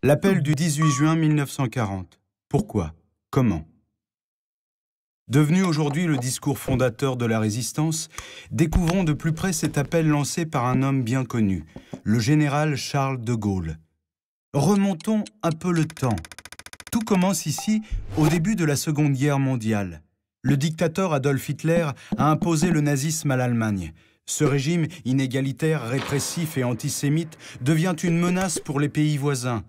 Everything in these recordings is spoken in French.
L'appel du 18 juin 1940. Pourquoi? Comment? Devenu aujourd'hui le discours fondateur de la résistance, découvrons de plus près cet appel lancé par un homme bien connu, le général Charles de Gaulle. Remontons un peu le temps. Tout commence ici au début de la Seconde Guerre mondiale. Le dictateur Adolf Hitler a imposé le nazisme à l'Allemagne. Ce régime inégalitaire, répressif et antisémite devient une menace pour les pays voisins.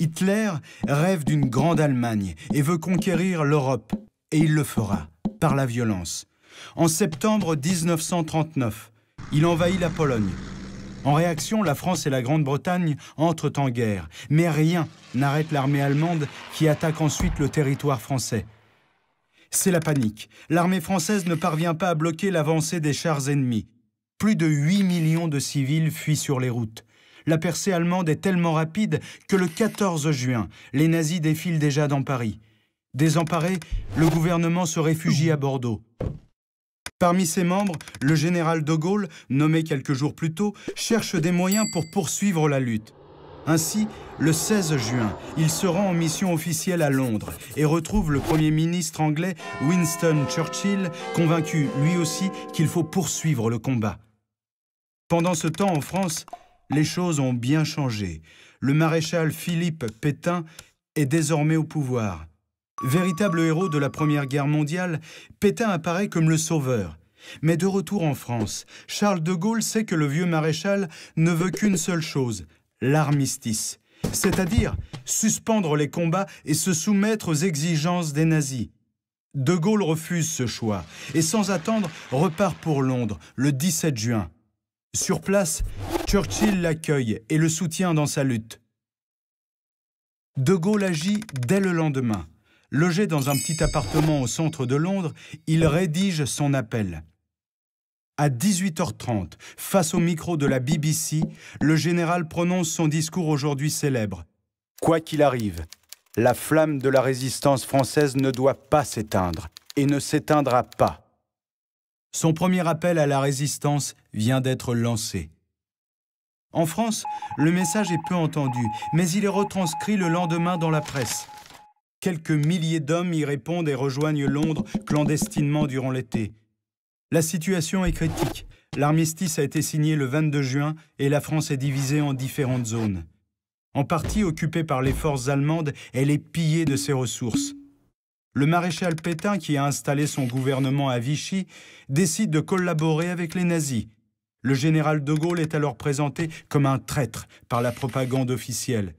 Hitler rêve d'une grande Allemagne et veut conquérir l'Europe. Et il le fera, par la violence. En septembre 1939, il envahit la Pologne. En réaction, la France et la Grande-Bretagne entrent en guerre. Mais rien n'arrête l'armée allemande qui attaque ensuite le territoire français. C'est la panique. L'armée française ne parvient pas à bloquer l'avancée des chars ennemis. Plus de 8 millions de civils fuient sur les routes. La percée allemande est tellement rapide que le 14 juin, les nazis défilent déjà dans Paris. Désemparé, le gouvernement se réfugie à Bordeaux. Parmi ses membres, le général de Gaulle, nommé quelques jours plus tôt, cherche des moyens pour poursuivre la lutte. Ainsi, le 16 juin, il se rend en mission officielle à Londres et retrouve le Premier ministre anglais Winston Churchill, convaincu lui aussi qu'il faut poursuivre le combat. Pendant ce temps, en France, les choses ont bien changé. Le maréchal Philippe Pétain est désormais au pouvoir. Véritable héros de la Première Guerre mondiale, Pétain apparaît comme le sauveur. Mais de retour en France, Charles de Gaulle sait que le vieux maréchal ne veut qu'une seule chose, l'armistice, c'est-à-dire suspendre les combats et se soumettre aux exigences des nazis. De Gaulle refuse ce choix et sans attendre repart pour Londres le 17 juin. Sur place, Churchill l'accueille et le soutient dans sa lutte. De Gaulle agit dès le lendemain. Logé dans un petit appartement au centre de Londres, il rédige son appel. À 18h30, face au micro de la BBC, le général prononce son discours aujourd'hui célèbre. Quoi qu'il arrive, la flamme de la résistance française ne doit pas s'éteindre et ne s'éteindra pas. Son premier appel à la résistance vient d'être lancé. En France, le message est peu entendu, mais il est retranscrit le lendemain dans la presse. Quelques milliers d'hommes y répondent et rejoignent Londres clandestinement durant l'été. La situation est critique. L'armistice a été signé le 22 juin et la France est divisée en différentes zones. En partie occupée par les forces allemandes, elle est pillée de ses ressources. Le maréchal Pétain, qui a installé son gouvernement à Vichy, décide de collaborer avec les nazis. Le général de Gaulle est alors présenté comme un traître par la propagande officielle.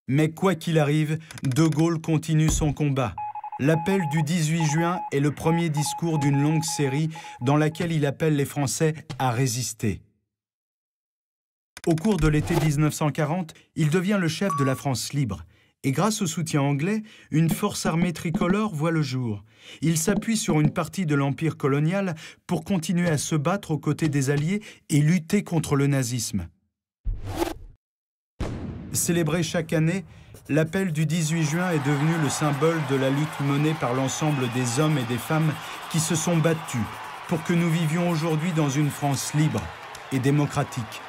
Mais quoi qu'il arrive, de Gaulle continue son combat. L'appel du 18 juin est le premier discours d'une longue série dans laquelle il appelle les Français à résister. Au cours de l'été 1940, il devient le chef de la France libre. Et grâce au soutien anglais, une force armée tricolore voit le jour. Il s'appuie sur une partie de l'empire colonial pour continuer à se battre aux côtés des Alliés et lutter contre le nazisme. Célébré chaque année, l'appel du 18 juin est devenu le symbole de la lutte menée par l'ensemble des hommes et des femmes qui se sont battus pour que nous vivions aujourd'hui dans une France libre et démocratique.